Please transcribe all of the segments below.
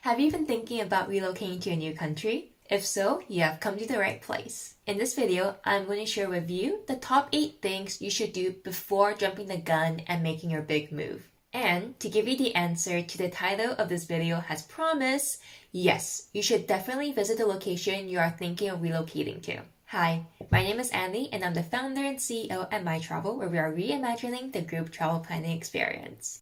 Have you been thinking about relocating to a new country? If so, you have come to the right place. In this video, I'm going to share with you the top 8 things you should do before jumping the gun and making your big move. And to give you the answer to the title of this video as promised, yes, you should definitely visit the location you are thinking of relocating to. Hi, my name is Andy and I'm the founder and CEO at MiTravel, where we are reimagining the group travel planning experience.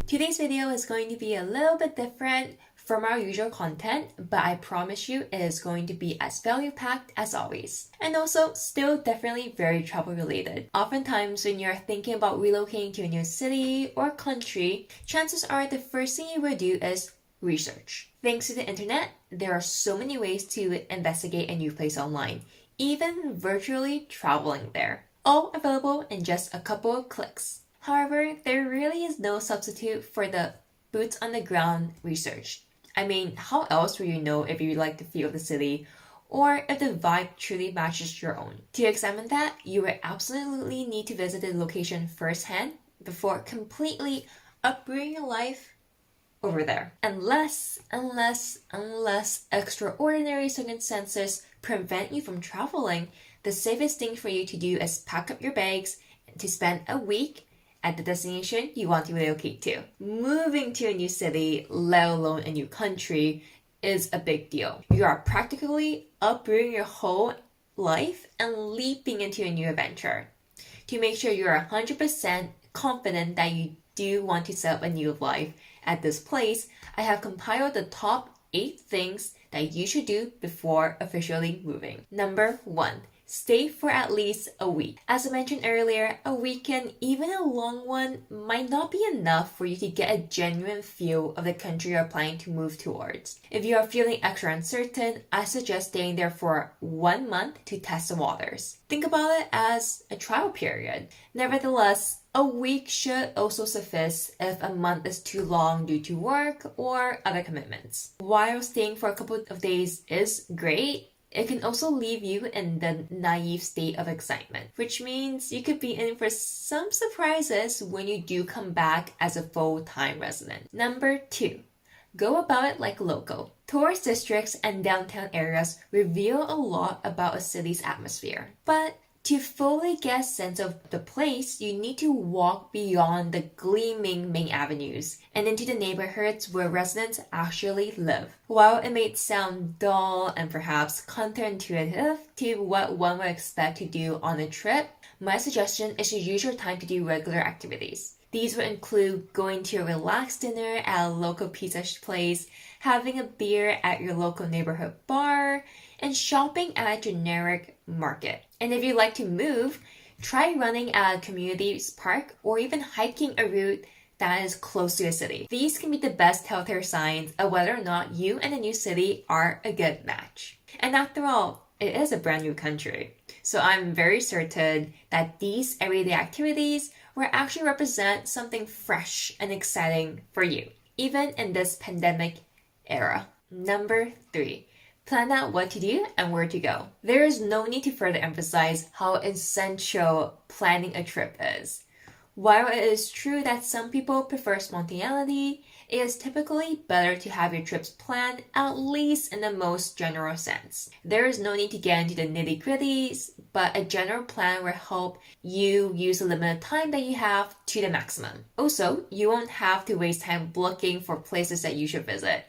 Today's video is going to be a little bit different from our usual content, but I promise you it is going to be as value-packed as always. And also still definitely very travel related. Oftentimes when you're thinking about relocating to a new city or country, chances are the first thing you will do is research. Thanks to the internet, there are so many ways to investigate a new place online, even virtually traveling there. All available in just a couple of clicks. However, there really is no substitute for the boots on the ground research. I mean, how else will you know if you like the feel of the city or if the vibe truly matches your own? To examine that, you will absolutely need to visit the location firsthand before completely uprooting your life over there. Unless extraordinary circumstances prevent you from traveling, the safest thing for you to do is pack up your bags to spend a week at the destination you want to relocate to. Moving to a new city, let alone a new country, is a big deal. You are practically uprooting your whole life and leaping into a new adventure. To make sure you're 100% confident that you do want to set up a new life at this place, I have compiled the top 8 things that you should do before officially moving. Number 1. Stay for at least a week. As I mentioned earlier, a weekend, even a long one, might not be enough for you to get a genuine feel of the country you're planning to move towards. If you are feeling extra uncertain, I suggest staying there for 1 month to test the waters. Think about it as a trial period. Nevertheless, a week should also suffice if a month is too long due to work or other commitments. While staying for a couple of days is great, it can also leave you in the naive state of excitement, which means you could be in for some surprises when you do come back as a full-time resident. Number 2. Go about it like a local. Tourist districts and downtown areas reveal a lot about a city's atmosphere. But to fully get a sense of the place, you need to walk beyond the gleaming main avenues and into the neighborhoods where residents actually live. While it may sound dull and perhaps counterintuitive to what one would expect to do on a trip, my suggestion is to use your time to do regular activities. These would include going to a relaxed dinner at a local pizza place, having a beer at your local neighborhood bar, and shopping at a generic market. And if you like to move, try running at a community park or even hiking a route that is close to a city. These can be the best telltale signs of whether or not you and a new city are a good match. And after all, it is a brand new country. So I'm very certain that these everyday activities will actually represent something fresh and exciting for you, even in this pandemic era. Number 3. Plan out what to do and where to go. There is no need to further emphasize how essential planning a trip is. While it is true that some people prefer spontaneity, it is typically better to have your trips planned at least in the most general sense. There is no need to get into the nitty-gritties, but a general plan will help you use the limited time that you have to the maximum. Also, you won't have to waste time looking for places that you should visit.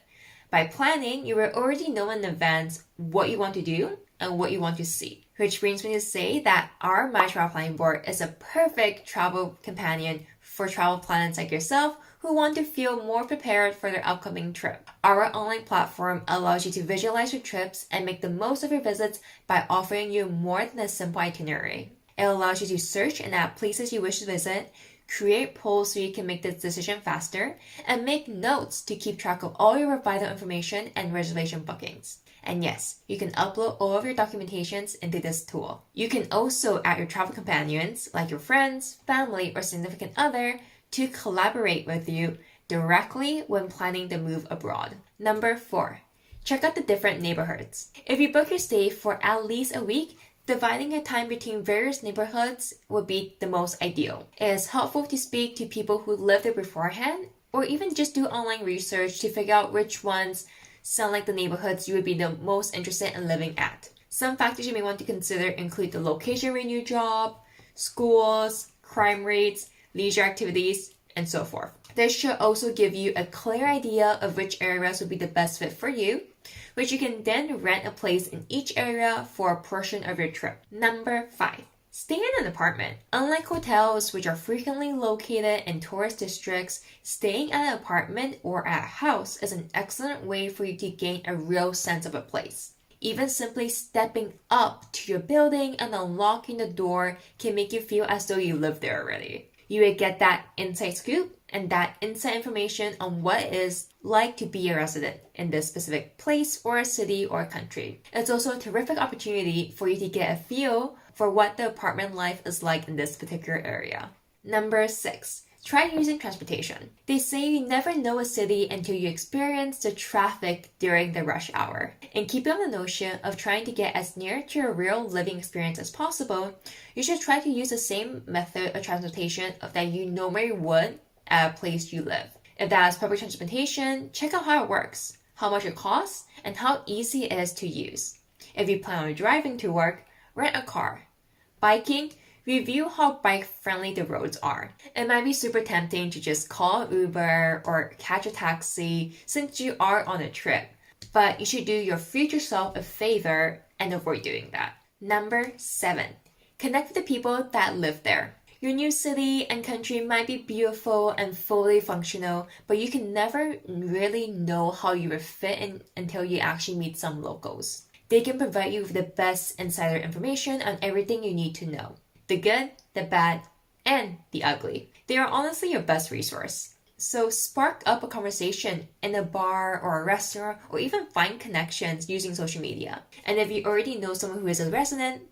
By planning, you will already know in advance what you want to do and what you want to see. Which brings me to say that our MiTravel Planning Board is a perfect travel companion for travel planners like yourself who want to feel more prepared for their upcoming trip. Our online platform allows you to visualize your trips and make the most of your visits by offering you more than a simple itinerary. It allows you to search and add places you wish to visit, create polls so you can make this decision faster, and make notes to keep track of all your vital information and reservation bookings. And yes, you can upload all of your documentations into this tool. You can also add your travel companions, like your friends, family, or significant other, to collaborate with you directly when planning the move abroad. Number 4. Check out the different neighborhoods. If you book your stay for at least a week, dividing your time between various neighborhoods would be the most ideal. It is helpful to speak to people who live there beforehand or even just do online research to figure out which ones sound like the neighborhoods you would be the most interested in living at. Some factors you may want to consider include the location of your new job, schools, crime rates, leisure activities, and so forth. This should also give you a clear idea of which areas would be the best fit for you, which you can then rent a place in each area for a portion of your trip. Number 5. Stay in an apartment. Unlike hotels, which are frequently located in tourist districts, staying at an apartment or at a house is an excellent way for you to gain a real sense of a place. Even simply stepping up to your building and unlocking the door can make you feel as though you live there already. You will get that inside scoop and that inside information on what it is like to be a resident in this specific place or a city or a country. It's also a terrific opportunity for you to get a feel for what the apartment life is like in this particular area. Number 6. Try using transportation. They say you never know a city until you experience the traffic during the rush hour. And keeping on the notion of trying to get as near to your real living experience as possible, you should try to use the same method of transportation that you normally would at a place you live. If that is public transportation, check out how it works, how much it costs, and how easy it is to use. If you plan on driving to work, rent a car. Biking, review how bike-friendly the roads are. It might be super tempting to just call Uber or catch a taxi since you are on a trip, but you should do your future self a favor and avoid doing that. Number 7. Connect with the people that live there. Your new city and country might be beautiful and fully functional, but you can never really know how you will fit in until you actually meet some locals. They can provide you with the best insider information on everything you need to know. The good, the bad, and the ugly. They are honestly your best resource. So spark up a conversation in a bar or a restaurant, or even find connections using social media. And if you already know someone who is a resident,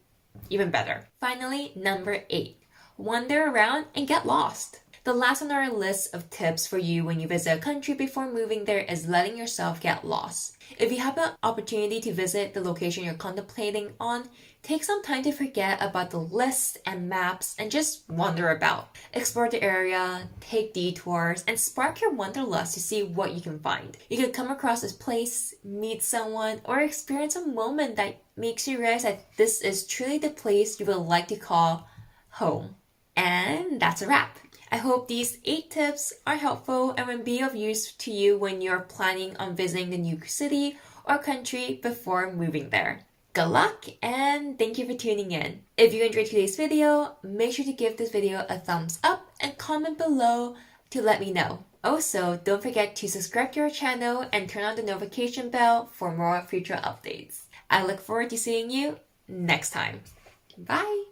even better. Finally, number 8. Wander around and get lost. The last on our list of tips for you when you visit a country before moving there is letting yourself get lost. If you have an opportunity to visit the location you're contemplating on, take some time to forget about the list and maps and just wander about. Explore the area, take detours, and spark your wanderlust to see what you can find. You could come across this place, meet someone, or experience a moment that makes you realize that this is truly the place you would like to call home. And that's a wrap. I hope these 8 tips are helpful and will be of use to you when you're planning on visiting the new city or country before moving there. Good luck and thank you for tuning in. If you enjoyed today's video, make sure to give this video a thumbs up and comment below to let me know. Also, don't forget to subscribe to our channel and turn on the notification bell for more future updates. I look forward to seeing you next time. Bye!